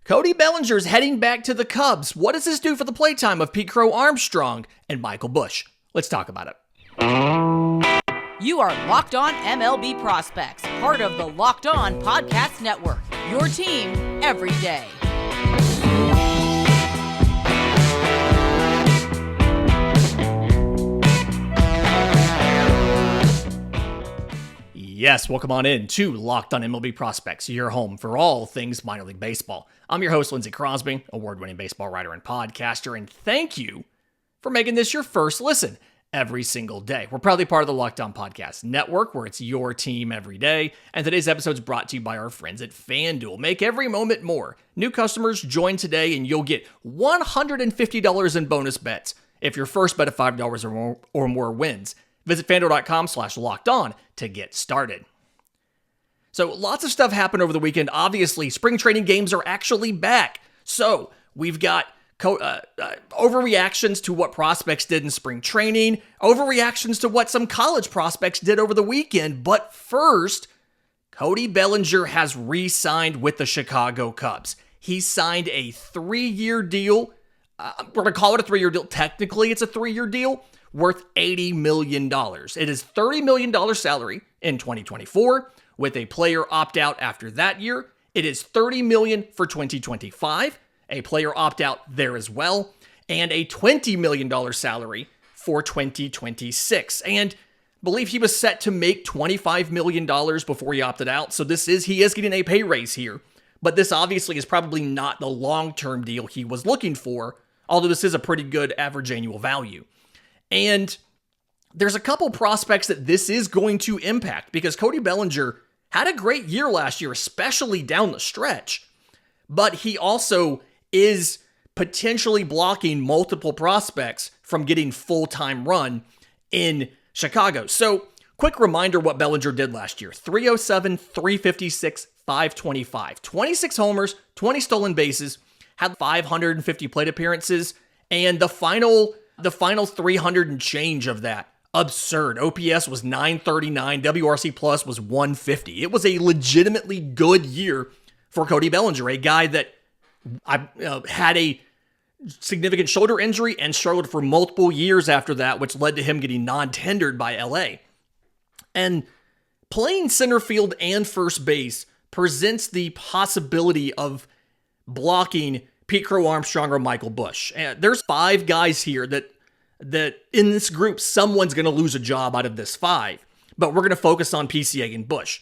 Cody Bellinger's heading back to the Cubs. What does this do for the playtime of Crow-Armstrong and Michael Busch? Let's talk about it. You are Locked On MLB Prospects, part of the Locked On Podcast Network, your team every day. Yes, welcome on in to Locked On MLB Prospects, your home for all things minor league baseball. I'm your host, Lindsay Crosby, award-winning baseball writer and podcaster, and thank you for making this your first listen every single day. We're proudly part of the Locked On Podcast Network, where it's your team every day, and today's episode is brought to you by our friends at FanDuel. Make every moment more. New customers join today, and you'll get $150 in bonus bets if your first bet of $5 or more wins. Visit FanDuel.com/LockedOn to get started. So lots of stuff happened over the weekend. Obviously, spring training games are actually back. So we've got overreactions to what prospects did in spring training, overreactions to what some college prospects did over the weekend. But first, Cody Bellinger has re-signed with the Chicago Cubs. He signed a 3-year deal. We're going to call it a 3-year deal. Technically, it's a 3-year deal worth $80 million. It is $30 million salary in 2024 with a player opt-out after that year. It is $30 million for 2025, a player opt-out there as well, and a $20 million salary for 2026. And I believe he was set to make $25 million before he opted out, so he is getting a pay raise here. But this obviously is probably not the long-term deal he was looking for, although this is a pretty good average annual value. And there's a couple prospects that this is going to impact because Cody Bellinger had a great year last year, especially down the stretch. But he also is potentially blocking multiple prospects from getting full-time run in Chicago. So, quick reminder what Bellinger did last year. 307, 356, 525. 26 homers, 20 stolen bases, had 550 plate appearances, and the final 300 and change of that, absurd. OPS was 939, WRC plus was 150. It was a legitimately good year for Cody Bellinger, a guy that had a significant shoulder injury and struggled for multiple years after that, which led to him getting non-tendered by LA. And playing center field and first base presents the possibility of blocking Crow-Armstrong or Michael Busch. And there's 5 guys here that in this group, someone's going to lose a job out of this 5. But we're going to focus on PCA and Busch.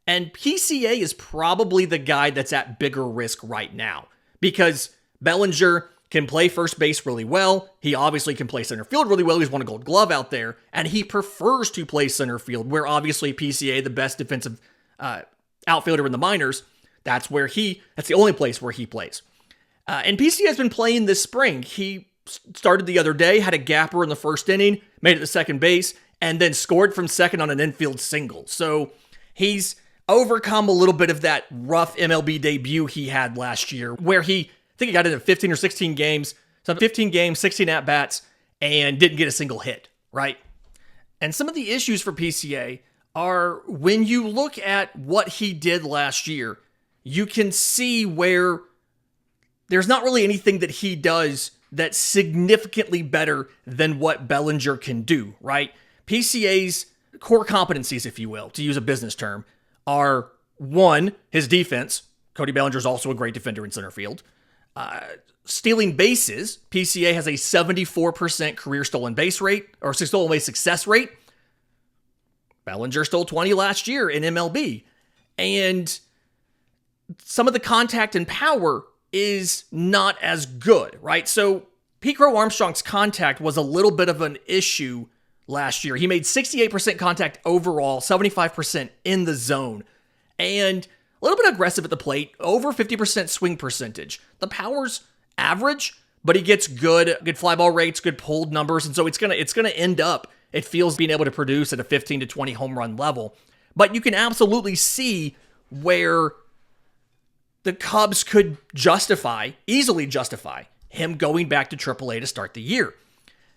And PCA is probably the guy that's at bigger risk right now because Bellinger can play first base really well. He obviously can play center field really well. He's won a Gold Glove out there. And he prefers to play center field, where obviously PCA, the best defensive outfielder in the minors, that's the only place where he plays. And PCA has been playing this spring. He started the other day, had a gapper in the first inning, made it to second base, and then scored from second on an infield single. So he's overcome a little bit of that rough MLB debut he had last year, where I think he got into 15 or 16 games, so 15 games, 16 at-bats, and didn't get a single hit, right? And some of the issues for PCA are when you look at what he did last year, you can see where there's not really anything that he does that's significantly better than what Bellinger can do, right? PCA's core competencies, if you will, to use a business term, are 1, his defense. Cody Bellinger is also a great defender in center field. Stealing bases, PCA has a 74% career stolen base rate, or stolen base success rate. Bellinger stole 20 last year in MLB. And some of the contact and power is not as good, right? So Crow-Armstrong's contact was a little bit of an issue last year. He made 68% contact overall, 75% in the zone, and a little bit aggressive at the plate, over 50% swing percentage. The power's average, but he gets good fly ball rates, good pulled numbers, and so it's gonna end up, it feels, being able to produce at a 15 to 20 home run level. But you can absolutely see where the Cubs could easily justify him going back to AAA to start the year.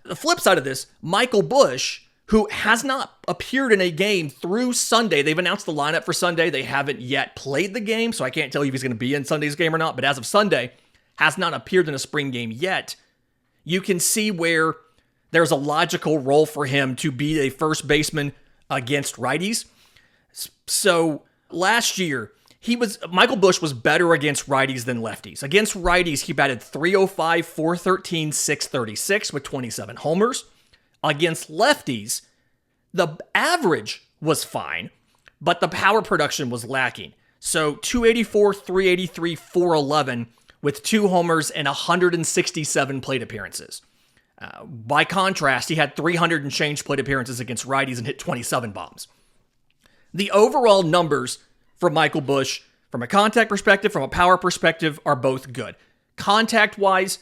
The flip side of this, Michael Busch, who has not appeared in a game through Sunday. They've announced the lineup for Sunday. They haven't yet played the game, so I can't tell you if he's going to be in Sunday's game or not. But as of Sunday, has not appeared in a spring game yet. You can see where there's a logical role for him to be a first baseman against righties. So last year, Michael Busch was better against righties than lefties. Against righties, he batted .305, .413, .636 with 27 homers. Against lefties, the average was fine, but the power production was lacking. So .284, .383, .411 with 2 homers and 167 plate appearances. By contrast, he had 300 and change plate appearances against righties and hit 27 bombs. The overall numbers for Michael Busch, from a contact perspective, from a power perspective, are both good. Contact-wise,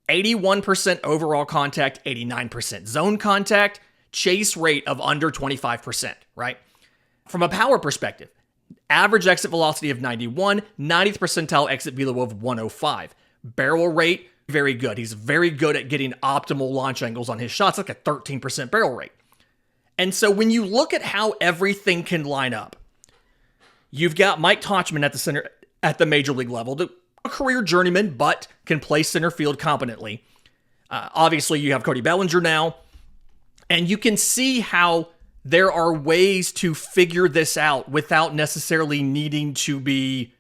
81% overall contact, 89% zone contact, chase rate of under 25%, right? From a power perspective, average exit velocity of 91, 90th percentile exit velo of 105. Barrel rate, very good. He's very good at getting optimal launch angles on his shots, like a 13% barrel rate. And so when you look at how everything can line up, you've got Mike Tauchman at the center at the major league level, a career journeyman, but can play center field competently. Obviously, you have Cody Bellinger now, and you can see how there are ways to figure this out without necessarily needing to be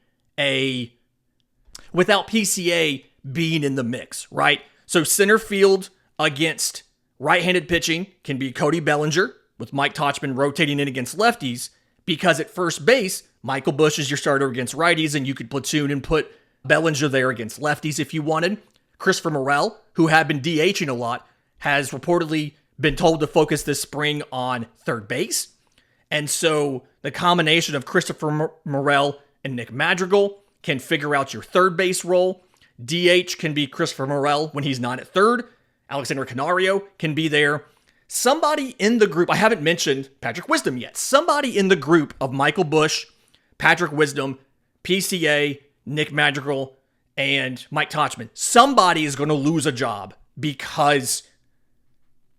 without PCA being in the mix, right? So center field against right-handed pitching can be Cody Bellinger, with Mike Tauchman rotating in against lefties, because at first base, Michael Busch is your starter against righties, and you could platoon and put Bellinger there against lefties if you wanted. Christopher Merrill, who had been DHing a lot, has reportedly been told to focus this spring on third base. And so the combination of Christopher Merrill and Nick Madrigal can figure out your third base role. DH can be Christopher Merrill when he's not at third. Alexander Canario can be there. Somebody in the group, I haven't mentioned Patrick Wisdom yet. Somebody in the group of Michael Busch, Patrick Wisdom, PCA, Nick Madrigal, and Mike Tauchman. Somebody is going to lose a job because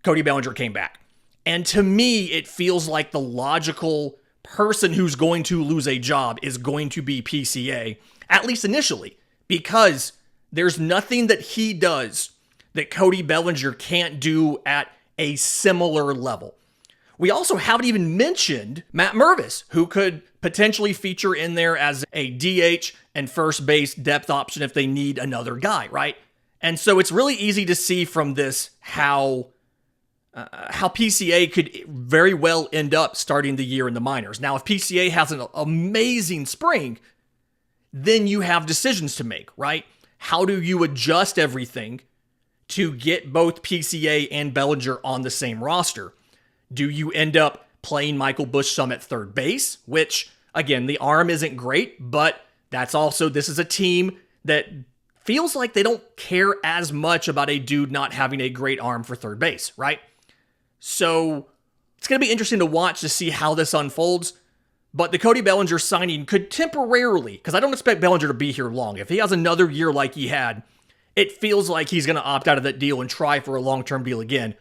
Cody Bellinger came back. And to me, it feels like the logical person who's going to lose a job is going to be PCA, at least initially, because there's nothing that he does that Cody Bellinger can't do at a similar level. We also haven't even mentioned Matt Mervis, who could potentially feature in there as a DH and first base depth option if they need another guy, right? And so it's really easy to see from this how PCA could very well end up starting the year in the minors. Now, if PCA has an amazing spring, then you have decisions to make, right? How do you adjust everything to get both PCA and Bellinger on the same roster? Do you end up playing Michael Busch some at third base, which, again, the arm isn't great, but this is a team that feels like they don't care as much about a dude not having a great arm for third base, right? So it's going to be interesting to watch to see how this unfolds. But the Cody Bellinger signing could temporarily, because I don't expect Bellinger to be here long. If he has another year like he had, it feels like he's going to opt out of that deal and try for a long-term deal again.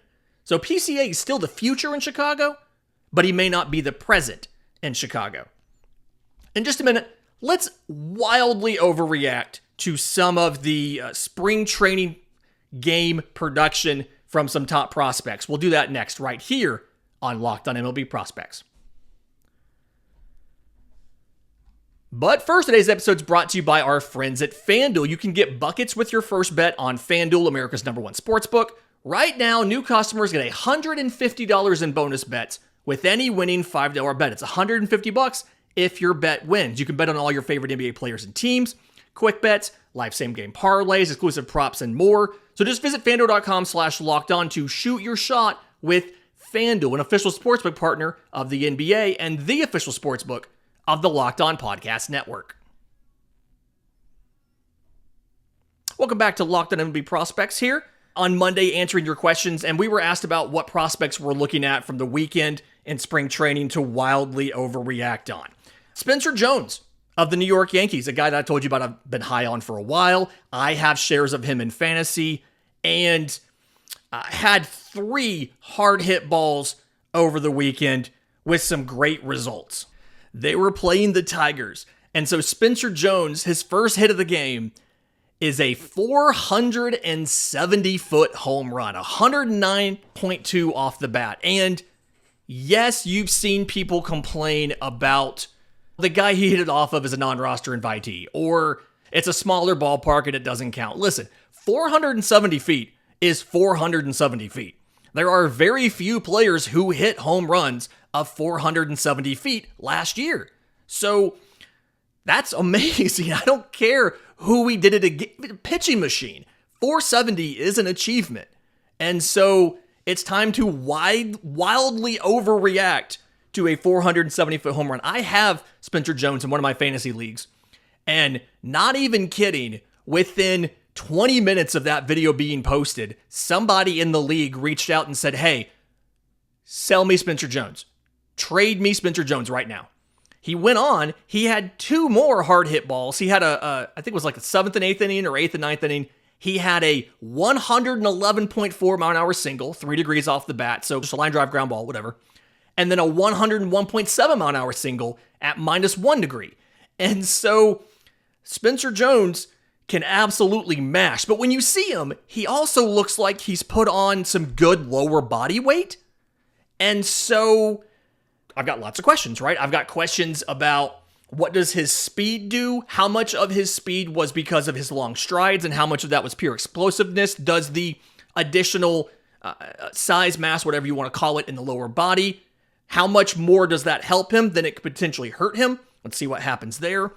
So PCA is still the future in Chicago, but he may not be the present in Chicago. In just a minute, let's wildly overreact to some of the spring training game production from some top prospects. We'll do that next, right here on Locked on MLB Prospects. But first, today's episode is brought to you by our friends at FanDuel. You can get buckets with your first bet on FanDuel, America's #1 sportsbook. Right now, new customers get $150 in bonus bets with any winning $5 bet. It's $150 if your bet wins. You can bet on all your favorite NBA players and teams, quick bets, live same-game parlays, exclusive props, and more. So just visit FanDuel.com/lockedon to shoot your shot with FanDuel, an official sportsbook partner of the NBA and the official sportsbook of the Locked On Podcast Network. Welcome back to Locked On MLB Prospects here on Monday, answering your questions. And we were asked about what prospects we're looking at from the weekend in spring training to wildly overreact on. Spencer Jones of the New York Yankees, a guy that I told you about I've been high on for a while. I have shares of him in fantasy and had 3 hard hit balls over the weekend with some great results. They were playing the Tigers. And so Spencer Jones, his first hit of the game, is a 470-foot home run, 109.2 off the bat. And yes, you've seen people complain about the guy he hit it off of is a non-roster invitee, or it's a smaller ballpark and it doesn't count. Listen, 470 feet is 470 feet. There are very few players who hit home runs of 470 feet last year. So that's amazing. I don't care who we did it against. Pitching machine. 470 is an achievement. And so it's time to wildly overreact to a 470-foot home run. I have Spencer Jones in one of my fantasy leagues. And not even kidding, within 20 minutes of that video being posted, somebody in the league reached out and said, hey, sell me Spencer Jones. Trade me Spencer Jones right now. He went on. He had two more hard hit balls. He had I think it was like the 7th and 8th inning or 8th and 9th inning. He had a 111.4 mile an hour single, 3 degrees off the bat. So just a line drive, ground ball, whatever. And then a 101.7 mile an hour single at -1 degree. And so Spencer Jones can absolutely mash. But when you see him, he also looks like he's put on some good lower body weight. And so I've got lots of questions, right? I've got questions about what does his speed do? How much of his speed was because of his long strides and how much of that was pure explosiveness? Does the additional size, mass, whatever you want to call it, in the lower body, how much more does that help him than it could potentially hurt him? Let's see what happens there.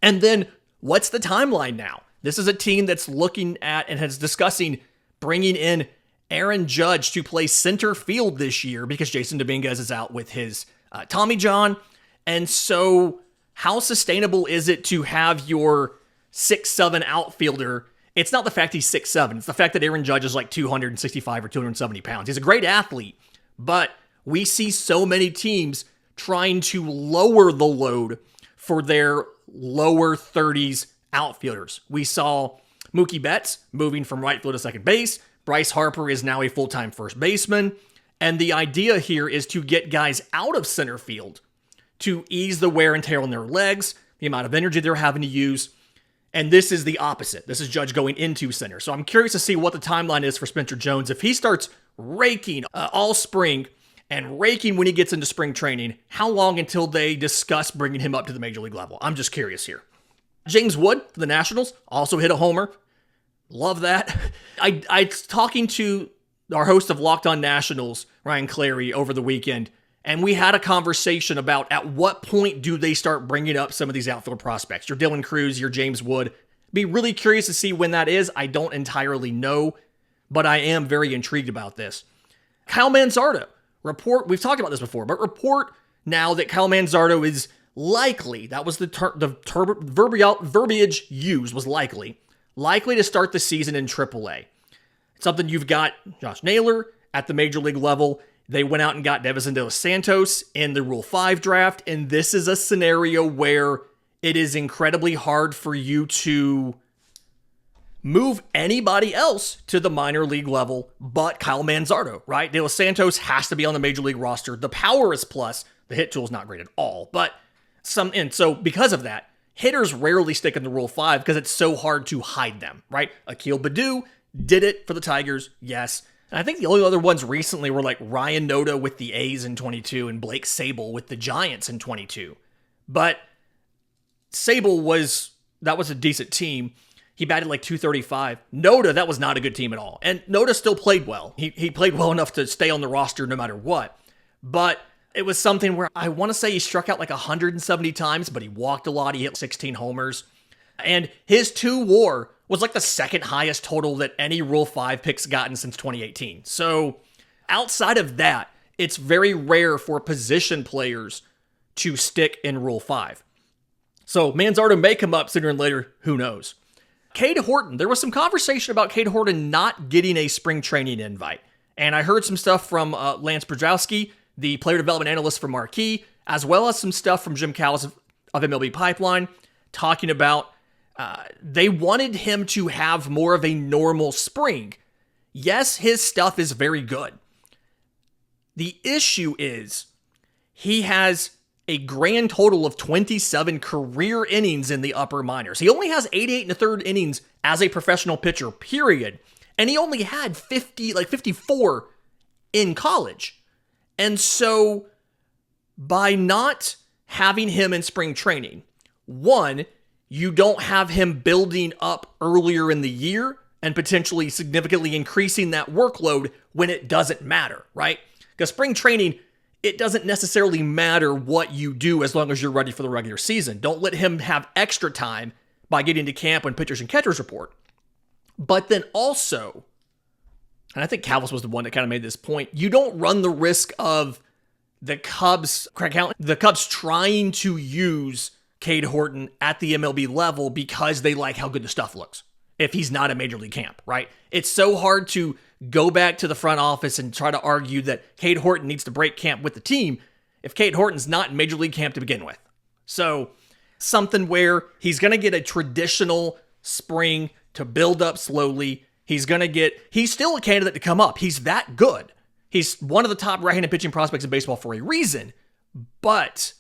And then what's the timeline now? This is a team that's looking at and is discussing bringing in Aaron Judge to play center field this year because Jason Dominguez is out with his Tommy John. And so how sustainable is it to have your 6'7" outfielder? It's not the fact he's 6'7". It's the fact that Aaron Judge is like 265 or 270 pounds. He's a great athlete, but we see so many teams trying to lower the load for their lower 30s outfielders. We saw Mookie Betts moving from right field to second base. Bryce Harper is now a full-time first baseman. And the idea here is to get guys out of center field to ease the wear and tear on their legs, the amount of energy they're having to use. And this is the opposite. This is Judge going into center. So I'm curious to see what the timeline is for Spencer Jones. If he starts raking all spring and raking when he gets into spring training, how long until they discuss bringing him up to the major league level? I'm just curious here. James Wood for the Nationals also hit a homer. Love that. I was talking to our host of Locked On Nationals, Ryan Clary, over the weekend, and we had a conversation about at what point do they start bringing up some of these outfield prospects. Your Dylan Cruz, your James Wood. Be really curious to see when that is. I don't entirely know, but I am very intrigued about this. Kyle Manzardo. We've talked about this before, but report now that Kyle Manzardo is likely, that was the verbiage used was likely to start the season in AAA. It's something you've got Josh Naylor at the major league level. They went out and got Devison Dos Santos in the Rule 5 draft, and this is a scenario where it is incredibly hard for you to move anybody else to the minor league level but Kyle Manzardo, right? Dos Santos has to be on the major league roster. The power is plus. The hit tool is not great at all, but and so because of that, hitters rarely stick in the Rule 5 because it's so hard to hide them, right? Akil Baddoo did it for the Tigers, yes. And I think the only other ones recently were like Ryan Noda with the A's in 22 and Blake Sable with the Giants in 22. But Sable was a decent team. He batted like 235. Noda, that was not a good team at all. And Noda still played well. He played well enough to stay on the roster no matter what. But it was something where I want to say he struck out like 170 times, but he walked a lot. He hit 16 homers. And his 2 WAR was like the second highest total that any Rule 5 pick's gotten since 2018. So outside of that, it's very rare for position players to stick in Rule 5. So Manzardo may come up sooner than later. Who knows? Cade Horton. There was some conversation about Cade Horton not getting a spring training invite. And I heard some stuff from Lance Brzezowski, the player development analyst for Marquee, as well as some stuff from Jim Callis of MLB Pipeline, talking about they wanted him to have more of a normal spring. Yes, his stuff is very good. The issue is he has a grand total of 27 career innings in the upper minors. He only has 88 and a third innings as a professional pitcher, period. And he only had 54 in college. And so by not having him in spring training, one, you don't have him building up earlier in the year and potentially significantly increasing that workload when it doesn't matter, right? Because spring training, it doesn't necessarily matter what you do as long as you're ready for the regular season. Don't let him have extra time by getting to camp when pitchers and catchers report. But then also, and I think Calvis was the one that kind of made this point, you don't run the risk of the Cubs trying to use Cade Horton at the MLB level because they like how good the stuff looks if he's not a major league camp, right? It's so hard to go back to the front office and try to argue that Cade Horton needs to break camp with the team if Cade Horton's not in major league camp to begin with. So something where he's going to get a traditional spring to build up slowly. He's still a candidate to come up. He's that good. He's one of the top right-handed pitching prospects in baseball for a reason, but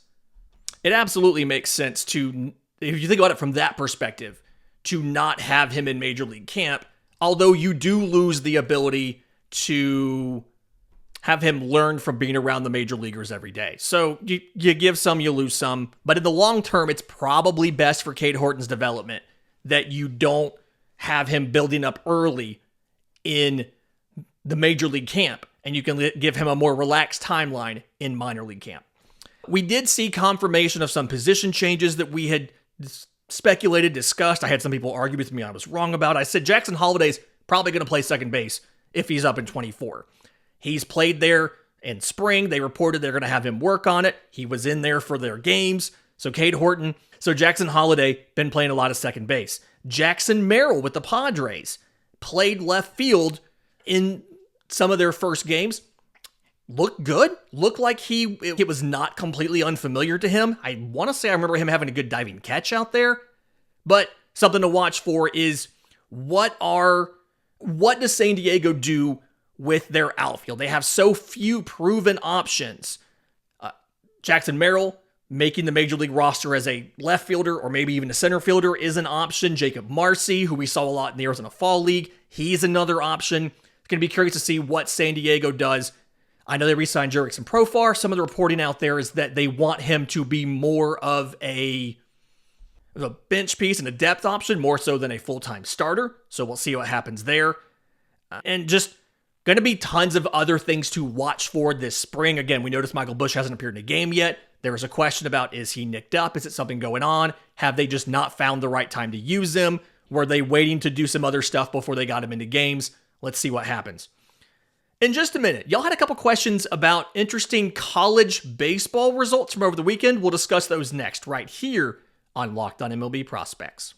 it absolutely makes sense to, if you think about it from that perspective, to not have him in major league camp, although you do lose the ability to have him learn from being around the major leaguers every day. So you give some, you lose some, but in the long term, it's probably best for Cade Horton's development that you don't have him building up early in the major league camp, and you can give him a more relaxed timeline in minor league camp. We did see confirmation of some position changes that we had speculated, discussed. I had some people argue with me I was wrong about. I said Jackson Holliday's probably going to play second base if he's up in 24. He's played there in spring. They reported they're going to have him work on it. He was in there for their games. So Jackson Holliday been playing a lot of second base. Jackson Merrill with the Padres played left field in some of their first games. Looked good. Looked like it was not completely unfamiliar to him. I want to say I remember him having a good diving catch out there. But something to watch for is what does San Diego do with their outfield? They have so few proven options. Jackson Merrill making the major league roster as a left fielder or maybe even a center fielder is an option. Jacob Marcy, who we saw a lot in the Arizona Fall League, he's another option. It's going to be curious to see what San Diego does. I know they re-signed Jurickson Profar. Some of the reporting out there is that they want him to be more of a bench piece and a depth option, more so than a full-time starter. So we'll see what happens there. And just going to be tons of other things to watch for this spring. Again, we noticed Michael Busch hasn't appeared in a game yet. There was a question about, is he nicked up? Is it something going on? Have they just not found the right time to use him? Were they waiting to do some other stuff before they got him into games? Let's see what happens. In just a minute, y'all had a couple questions about interesting college baseball results from over the weekend. We'll discuss those next, right here on Locked On MLB Prospects.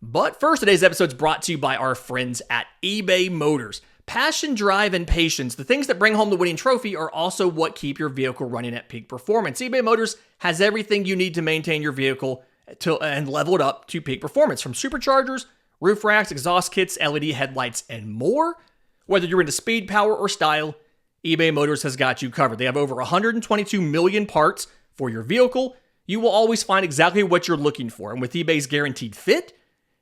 But first, today's episode is brought to you by our friends at eBay Motors. Passion, drive, and patience, the things that bring home the winning trophy, are also what keep your vehicle running at peak performance. eBay Motors has everything you need to maintain your vehicle and level it up to peak performance, from superchargers, roof racks, exhaust kits, LED headlights, and more. Whether you're into speed, power, or style, eBay Motors has got you covered. They have over 122 million parts for your vehicle. You will always find exactly what you're looking for. And with eBay's guaranteed fit,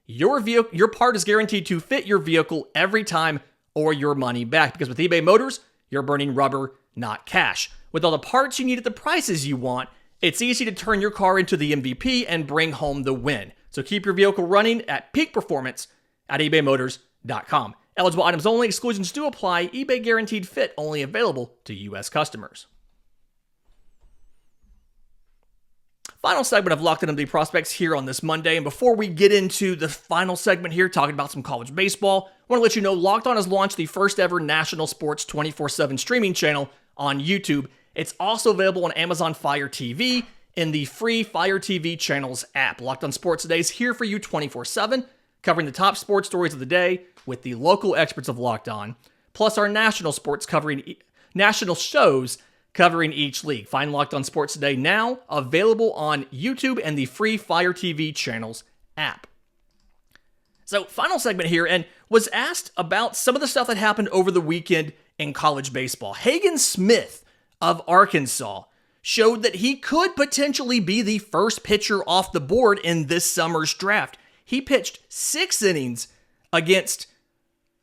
your part is guaranteed to fit your vehicle every time or your money back. Because with eBay Motors, you're burning rubber, not cash. With all the parts you need at the prices you want, it's easy to turn your car into the MVP and bring home the win. So keep your vehicle running at peak performance at ebaymotors.com. Eligible items only. Exclusions do apply. eBay guaranteed fit only available to U.S. customers. Final segment of Locked On MLB Prospects here on this Monday. And before we get into the final segment here, talking about some college baseball, I want to let you know Locked On has launched the first ever national sports 24/7 streaming channel on YouTube. It's also available on Amazon Fire TV in the free Fire TV channels app. Locked On Sports Today is here for you 24/7, covering the top sports stories of the day with the local experts of Locked On, plus our national shows covering each league. Find Locked On Sports Today now, available on YouTube and the free Fire TV channels app. So, final segment here, and was asked about some of the stuff that happened over the weekend in college baseball. Hagen Smith of Arkansas showed that he could potentially be the first pitcher off the board in this summer's draft. He pitched 6 innings against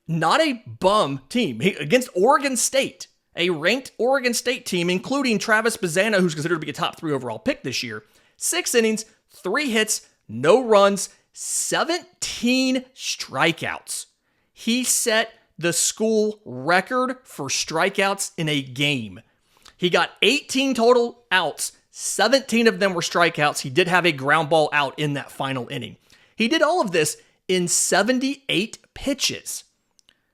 not a bum team, against Oregon State, a ranked Oregon State team, including Travis Bazzana, who's considered to be a top 3 overall pick this year. 6 innings, 3 hits, no runs, 17 strikeouts. He set the school record for strikeouts in a game. He got 18 total outs. 17 of them were strikeouts. He did have a ground ball out in that final inning. He did all of this in 78 pitches.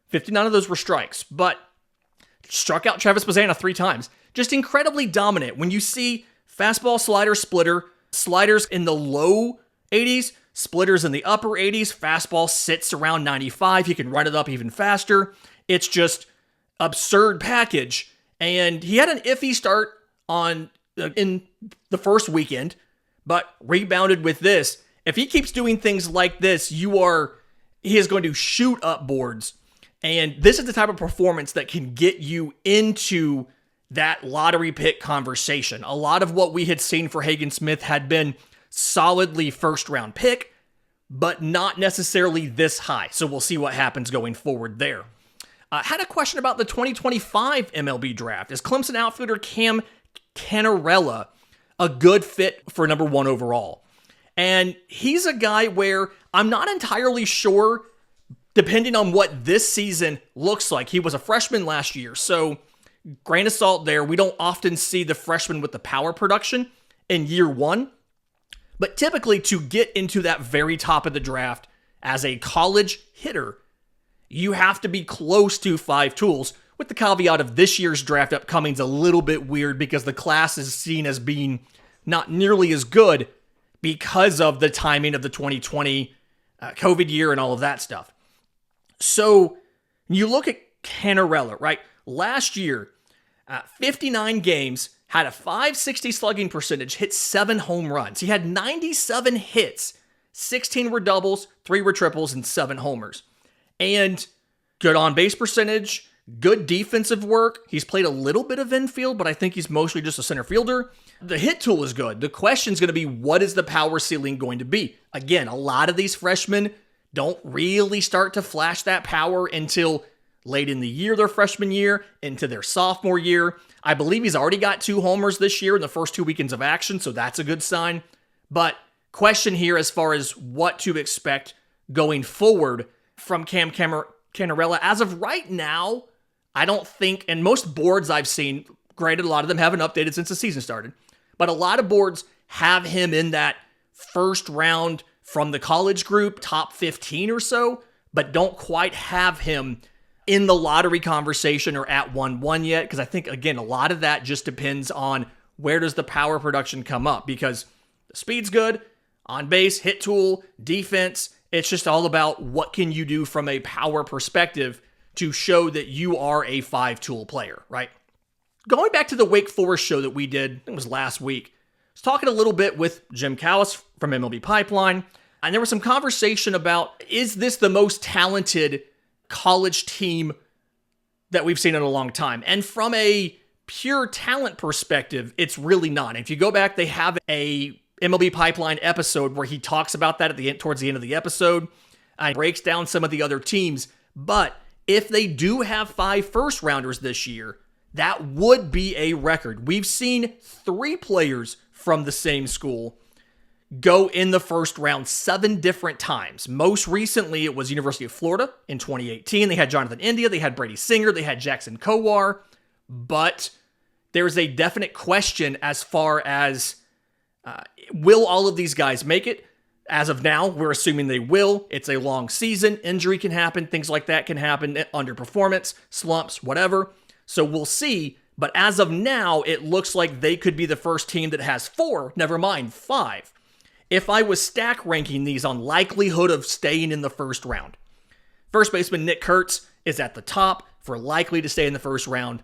59 of those were strikes, but struck out Travis Bazzana 3 times. Just incredibly dominant. When you see fastball, slider, splitter, sliders in the low 80s, splitters in the upper 80s, fastball sits around 95. He can run it up even faster. It's just absurd package. And he had an iffy start in the first weekend, but rebounded with this. If he keeps doing things like this, he is going to shoot up boards. And this is the type of performance that can get you into that lottery pick conversation. A lot of what we had seen for Hagen Smith had been solidly first round pick, but not necessarily this high. So we'll see what happens going forward there. Had a question about the 2025 MLB draft. Is Clemson outfielder Cam Cannarella a good fit for number 1 overall? And he's a guy where I'm not entirely sure, depending on what this season looks like. He was a freshman last year, so grain of salt there. We don't often see the freshman with the power production in year 1. But typically, to get into that very top of the draft as a college hitter, you have to be close to 5 tools, with the caveat of this year's draft upcoming is a little bit weird because the class is seen as being not nearly as good because of the timing of the 2020 COVID year and all of that stuff. So you look at Cannarella, right? Last year, 59 games, had a .560 slugging percentage, hit 7 home runs. He had 97 hits, 16 were doubles, 3 were triples, and 7 homers. And good on-base percentage, good defensive work. He's played a little bit of infield, but I think he's mostly just a center fielder. The hit tool is good. The question is going to be, what is the power ceiling going to be? Again, a lot of these freshmen don't really start to flash that power until late in the year, their freshman year, into their sophomore year. I believe he's already got 2 homers this year in the first 2 weekends of action, so that's a good sign. But question here as far as what to expect going forward from Cam Cannarella. As of right now, I don't think, and most boards I've seen, granted a lot of them haven't updated since the season started, but a lot of boards have him in that first round from the college group, top 15 or so, but don't quite have him in the lottery conversation or at 1-1 yet, because I think, again, a lot of that just depends on where does the power production come up, because the speed's good, on base, hit tool, defense, it's just all about what can you do from a power perspective to show that you are a 5-tool player, right? Going back to the Wake Forest show that we did, it was last week, I was talking a little bit with Jim Callis from MLB Pipeline, and there was some conversation about, is this the most talented college team that we've seen in a long time? And from a pure talent perspective, it's really not. If you go back, they have a MLB Pipeline episode where he talks about that towards the end of the episode and breaks down some of the other teams. But if they do have 5 first-rounders this year, that would be a record. We've seen 3 players from the same school go in the first round 7 different times. Most recently, it was University of Florida in 2018. They had Jonathan India, they had Brady Singer, they had Jackson Kowar. But there's a definite question as far as will all of these guys make it? As of now, we're assuming they will. It's a long season. Injury can happen. Things like that can happen. Underperformance, slumps, whatever. So we'll see. But as of now, it looks like they could be the first team that has 4, never mind 5. If I was stack ranking these on likelihood of staying in the first round, first baseman Nick Kurtz is at the top for likely to stay in the first round.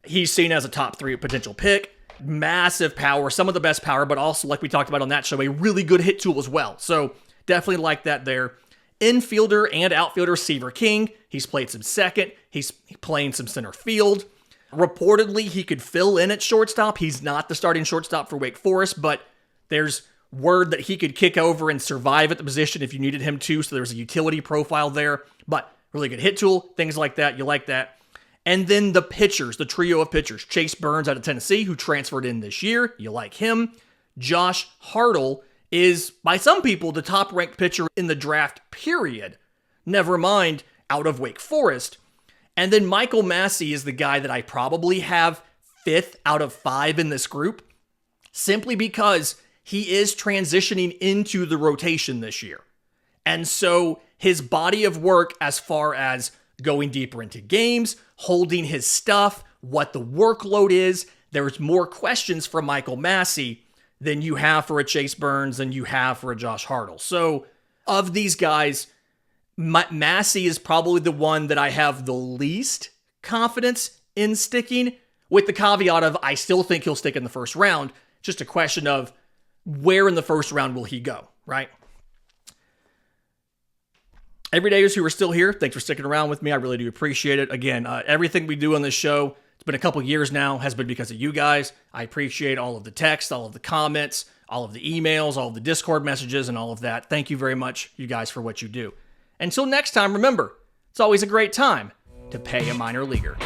He's seen as a top 3 potential pick. Massive power, some of the best power, but also, like we talked about on that show, a really good hit tool as well. So definitely like that there. Infielder and outfielder Seaver King. He's played some second. He's playing some center field. Reportedly, he could fill in at shortstop. He's not the starting shortstop for Wake Forest, but there's word that he could kick over and survive at the position if you needed him to, so there's a utility profile there. But really good hit tool, things like that. You like that. And then the pitchers, the trio of pitchers. Chase Burns out of Tennessee, who transferred in this year. You like him. Josh Hartle is, by some people, the top-ranked pitcher in the draft, period. Never mind out of Wake Forest. And then Michael Massey is the guy that I probably have 5th out of 5 in this group, simply because he is transitioning into the rotation this year. And so his body of work as far as going deeper into games, holding his stuff, what the workload is, there's more questions from Michael Massey than you have for a Chase Burns, than you have for a Josh Hartle. So of these guys, Massey is probably the one that I have the least confidence in sticking, with the caveat of I still think he'll stick in the first round. Just a question of where in the first round will he go, right? Everydayers who are still here, thanks for sticking around with me. I really do appreciate it. Again, everything we do on this show, it's been a couple years now, has been because of you guys. I appreciate all of the text, all of the comments, all of the emails, all of the Discord messages, and all of that. Thank you very much, you guys, for what you do. Until next time, remember, it's always a great time to pay a minor leaguer.